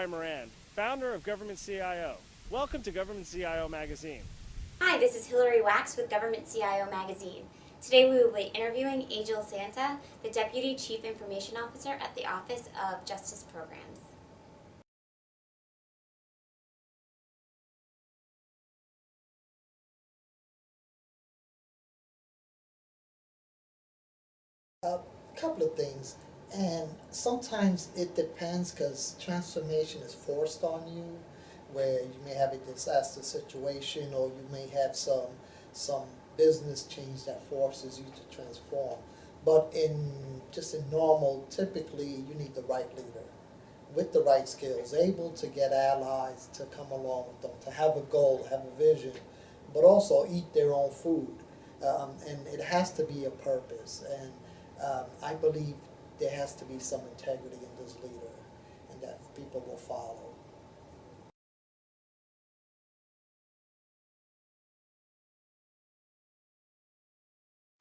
Brian Moran, founder of Government CIO. Welcome to Government CIO Magazine. Hi, this is Hillary Wax with Government CIO Magazine. Today we will be interviewing Angel Santa, the Deputy Chief Information Officer at the Office of Justice Programs. A couple of things, and sometimes it depends because transformation is forced on you, where you may have a disaster situation or you may have some business change that forces you to transform. But in normal, typically you need the right leader with the right skills, able to get allies to come along with them, to have a goal, have a vision, but also eat their own food. And it has to be a purpose. And I believe there has to be some integrity in this leader and that people will follow.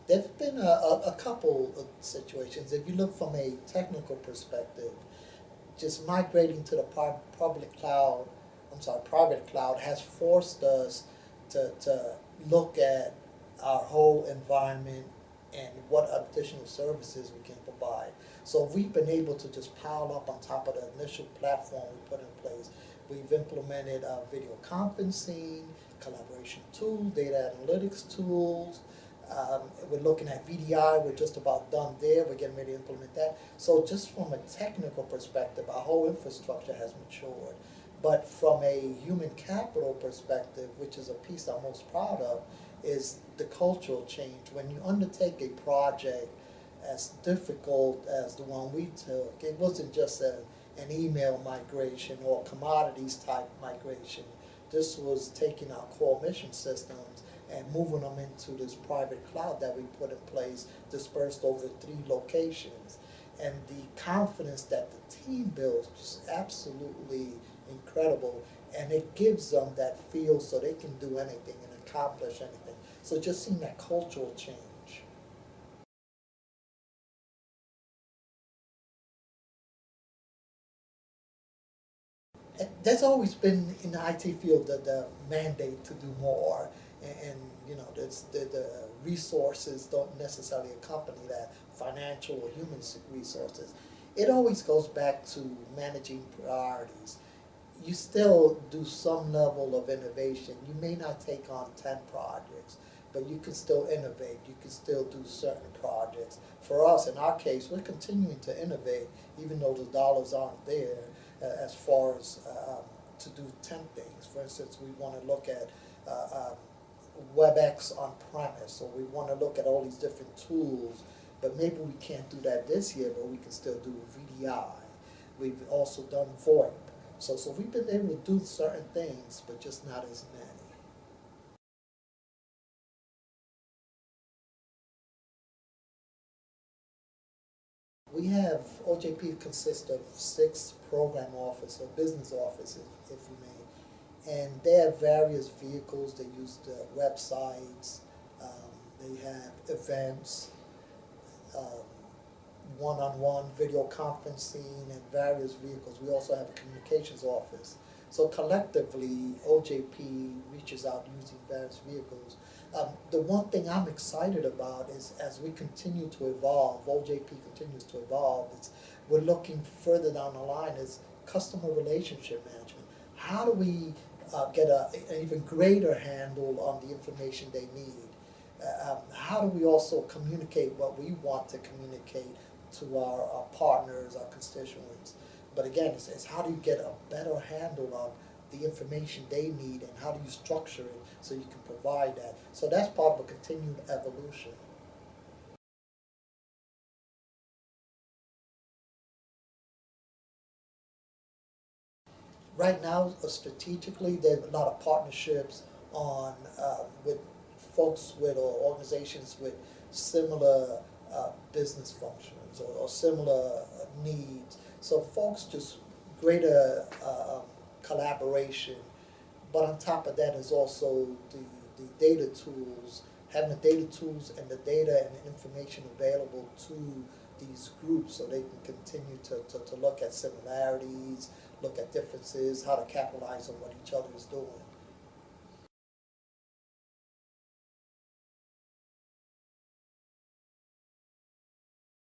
There have been a couple of situations. If you look from a technical perspective, just migrating to the private cloud has forced us to look at our whole environment and what additional services we can provide. So we've been able to just pile up on top of the initial platform we put in place. We've implemented video conferencing, collaboration tools, data analytics tools. We're looking at VDI, we're just about done there, we're getting ready to implement that. So just from a technical perspective, our whole infrastructure has matured. But from a human capital perspective, which is a piece I'm most proud of, is the cultural change. When you undertake a project as difficult as the one we took, it wasn't just an email migration or commodities type migration. This was taking our core mission systems and moving them into this private cloud that we put in place, dispersed over 3 locations. And the confidence that the team builds is absolutely incredible, and it gives them that feel so they can do anything and accomplish anything. So just seeing that cultural change. And there's always been in the IT field the mandate to do more, and you know, the resources don't necessarily accompany that, financial or human resources. It always goes back to managing priorities. You still do some level of innovation. You may not take on 10 projects, but you can still innovate. You can still do certain projects. For us, in our case, we're continuing to innovate, even though the dollars aren't there as far as to do 10 things. For instance, we want to look at WebEx on premise, or we want to look at all these different tools, but maybe we can't do that this year, but we can still do VDI. We've also done VoIP. So we've been able to do certain things, but just not as many. We have, OJP consists of 6 program offices, or business offices, if you may, and they have various vehicles. They use the websites, they have events, one-on-one video conferencing, and various vehicles. We also have a communications office. So collectively, OJP reaches out using various vehicles. The one thing I'm excited about is as we continue to evolve, OJP continues to evolve, we're looking further down the line is customer relationship management. How do we get an even greater handle on the information they need? How do we also communicate what we want to communicate to our partners, our constituents? But again, it's how do you get a better handle on the information they need, and how do you structure it so you can provide that? So that's part of a continued evolution. Right now, strategically, there are a lot of partnerships on with folks with or organizations with similar business functions or similar needs. So folks just greater collaboration. But on top of that is also the data tools, having the data tools and the data and the information available to these groups so they can continue to look at similarities, look at differences, how to capitalize on what each other is doing.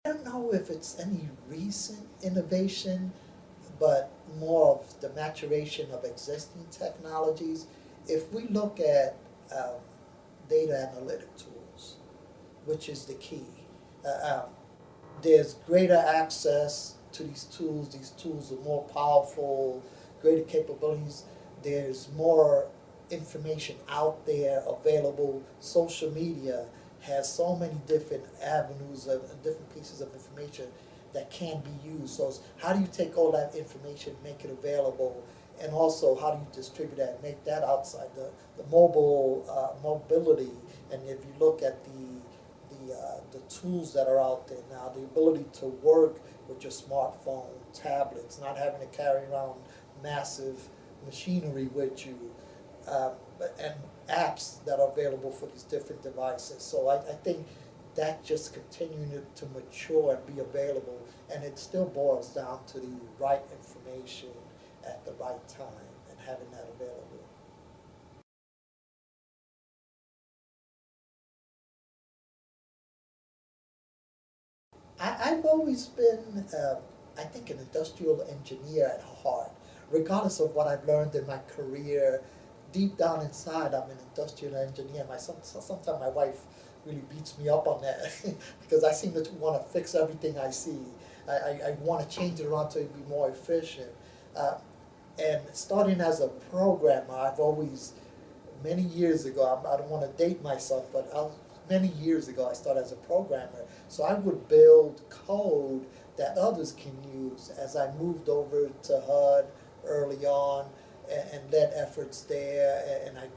I don't know if it's any recent innovation, but more of the maturation of existing technologies. If we look at data analytic tools, which is the key, there's greater access to these tools. These tools are more powerful, greater capabilities. There's more information out there available. Social media has so many different avenues of different pieces of information that can be used. So how do you take all that information, make it available, and also how do you distribute that, make that outside the mobile mobility? And if you look at the tools that are out there now, the ability to work with your smartphone, tablets, not having to carry around massive machinery with you, and apps that are available for these different devices. So I think that just continuing to mature and be available, and it still boils down to the right information at the right time and having that available. I've always been, I think, an industrial engineer at heart. Regardless of what I've learned in my career, deep down inside, I'm an industrial engineer. Sometimes my wife really beats me up on that because I seem to want to fix everything I see. I want to change it around to be more efficient. And starting as a programmer, I've always, many years ago, I don't want to date myself, but many years ago I started as a programmer. So I would build code that others can use. As I moved over to HUD early on and led efforts there, and I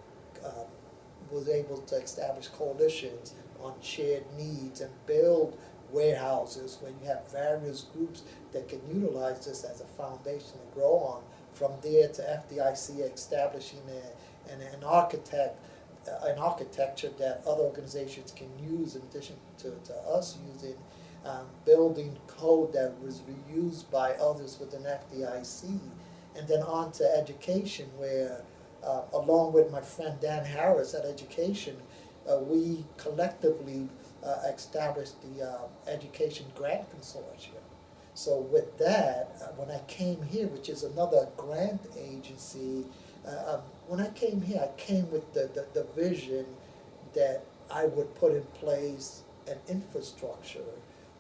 was able to establish coalitions on shared needs and build warehouses where you have various groups that can utilize this as a foundation to grow on. From there to FDIC establishing an architecture that other organizations can use in addition to us using, building code that was reused by others within FDIC, and then on to education where, along with my friend Dan Harris at Education, we collectively established the Education Grant Consortium. So with that, when I came here, which is another grant agency, when I came here, I came with the vision that I would put in place an infrastructure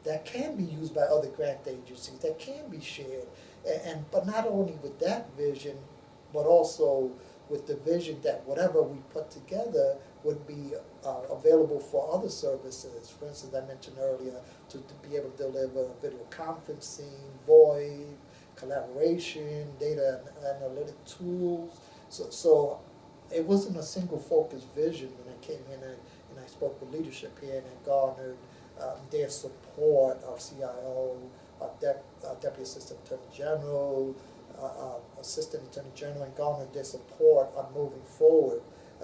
that can be used by other grant agencies, that can be shared, but not only with that vision, but also with the vision that whatever we put together would be available for other services. For instance, I mentioned earlier, to be able to deliver video conferencing, VoIP, collaboration, data analytic tools. So it wasn't a single focused vision when I came in and I spoke with leadership here and garnered their support, our CIO, our Deputy Assistant Attorney General, Assistant Attorney General, and garnered their support on moving forward.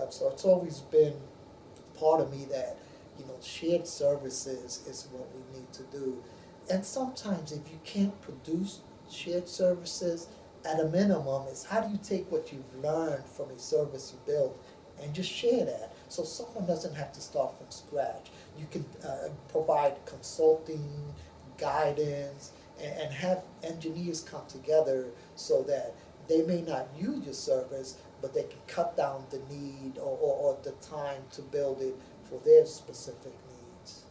So it's always been part of me that, shared services is what we need to do. And sometimes if you can't produce shared services, at a minimum, is how do you take what you've learned from a service you built and just share that so someone doesn't have to start from scratch. You can provide consulting, guidance, and have engineers come together so that they may not use your service, but they can cut down the need or the time to build it for their specific needs.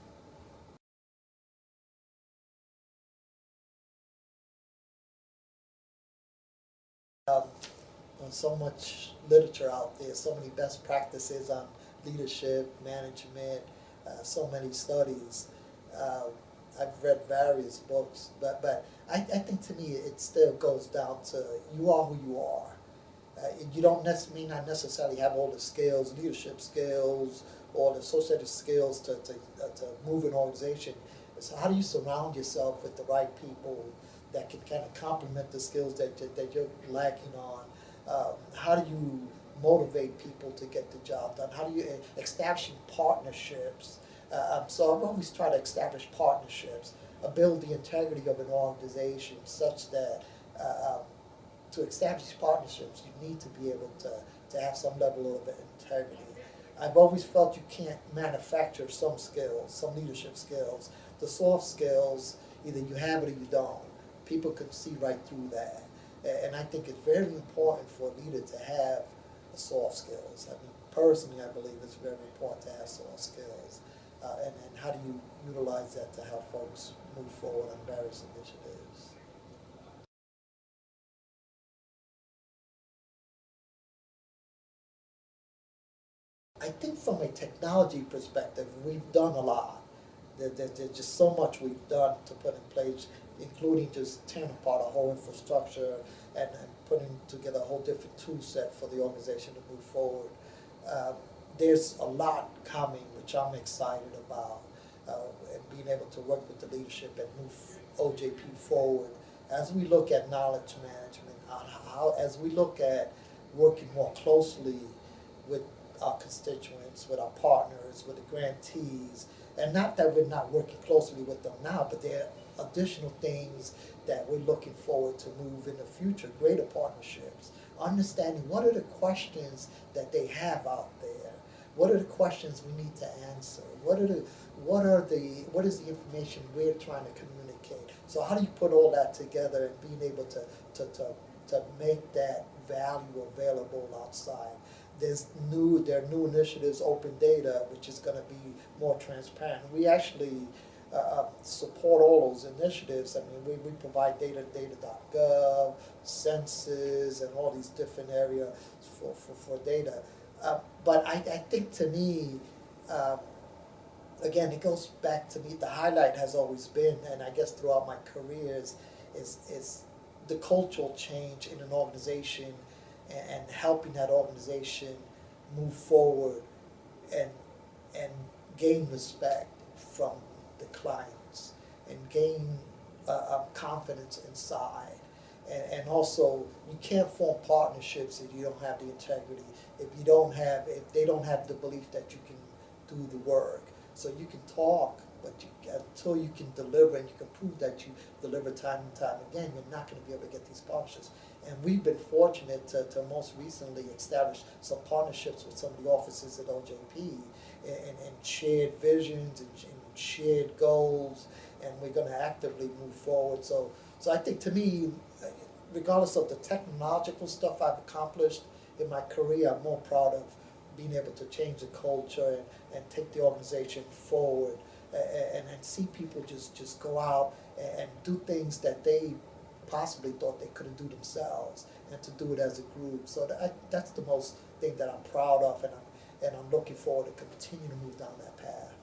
There's so much literature out there, so many best practices on leadership, management, so many studies. I've read various books, but I think to me it still goes down to you are who you are. You don't may not necessarily have all the skills, leadership skills, or the associated skills to move an organization. So how do you surround yourself with the right people that can kind of complement the skills that you're lacking on? How do you motivate people to get the job done? How do you establish partnerships? So I've always tried to establish partnerships, build the integrity of an organization such that to establish partnerships, you need to be able to have some level of integrity. I've always felt you can't manufacture some skills, some leadership skills. The soft skills, either you have it or you don't. People can see right through that. And I think it's very important for a leader to have soft skills. I mean, personally, I believe it's very important to have soft skills. And how do you utilize that to help folks move forward on various initiatives? I think from a technology perspective, we've done a lot. There's just so much we've done to put in place, including just tearing apart a whole infrastructure and putting together a whole different tool set for the organization to move forward. There's a lot coming, which I'm excited about, and being able to work with the leadership and move OJP forward as we look at knowledge management, as we look at working more closely with our constituents, with our partners, with the grantees, and not that we're not working closely with them now, but there are additional things that we're looking forward to move in the future, greater partnerships, understanding what are the questions that they have out there, what are the questions we need to answer, what is the information we're trying to communicate. So how do you put all that together and being able to make that value available outside? There are new initiatives, open data, which is going to be more transparent. We actually support all those initiatives. I mean, we provide data.gov, census, and all these different areas for data. But I think to me, again, it goes back to me, the highlight has always been, and I guess throughout my careers, is the cultural change in an organization and helping that organization move forward and gain respect from the clients and gain confidence inside. And also, you can't form partnerships if you don't have the integrity, if they don't have the belief that you can do the work. So you can talk, but until you can deliver and you can prove that you deliver time and time again, you're not going to be able to get these partnerships. And we've been fortunate to most recently establish some partnerships with some of the offices at OJP and shared visions and shared goals, and we're going to actively move forward. So I think, to me, regardless of the technological stuff I've accomplished in my career, I'm more proud of being able to change the culture and take the organization forward and see people just go out and do things that they possibly thought they couldn't do themselves, and to do it as a group. So that's the most thing that I'm proud of, and I'm looking forward to continue to move down that path.